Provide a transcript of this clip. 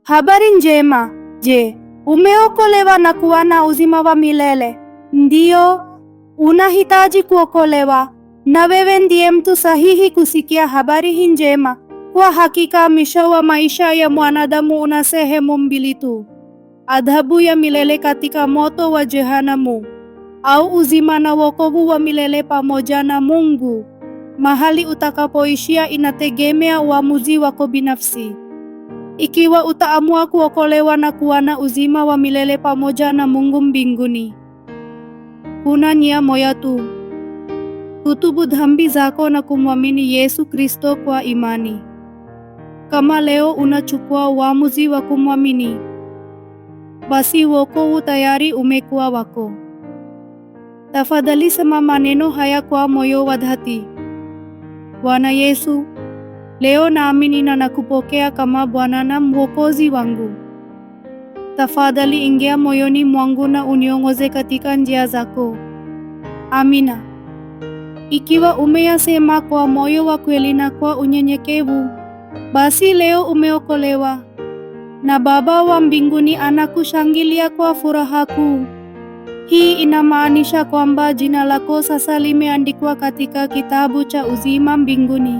Habari njema. Je, umeokolewa na kuwa na uzima wa milele? Ndiyo, unahitaji kuokolewa, na wewe ndiye mtu sahihi kusikia habari hii njema. Kwa hakika mwisho wa maisha ya mwanadamu una sehemu mbili tu: adhabu ya milele katika moto wa jehanamu, au uzima na wokovu wa milele pamoja na Mungu. Mahali utakapoishia inategemea uamuzi wako binafsi. Ikiwa utaamua kuokolewa na kuwa na uzima wa milele pamoja na Mungu mbinguni, kuna nia moja tu: kutubu dhambi zako na kumwamini Yesu Kristo kwa imani. Kama leo unachukua uamuzi wa kumwamini, basi wokovu tayari umekuwa wako. Tafadhali sema maneno haya kwa moyo wa dhati: Bwana Yesu, leo naamini na nakupokea kama Bwana na Mwokozi wangu. Tafadhali ingia moyoni mwangu na uniongoze katika njia zako. Amina. Ikiwa umeyasema kwa moyo wa kweli na kwa unyenyekevu, basi leo umeokolewa, na Baba wa mbinguni anakushangilia kwa furaha kuu. Hii inamaanisha kwamba jina lako sasa limeandikwa katika kitabu cha uzima mbinguni.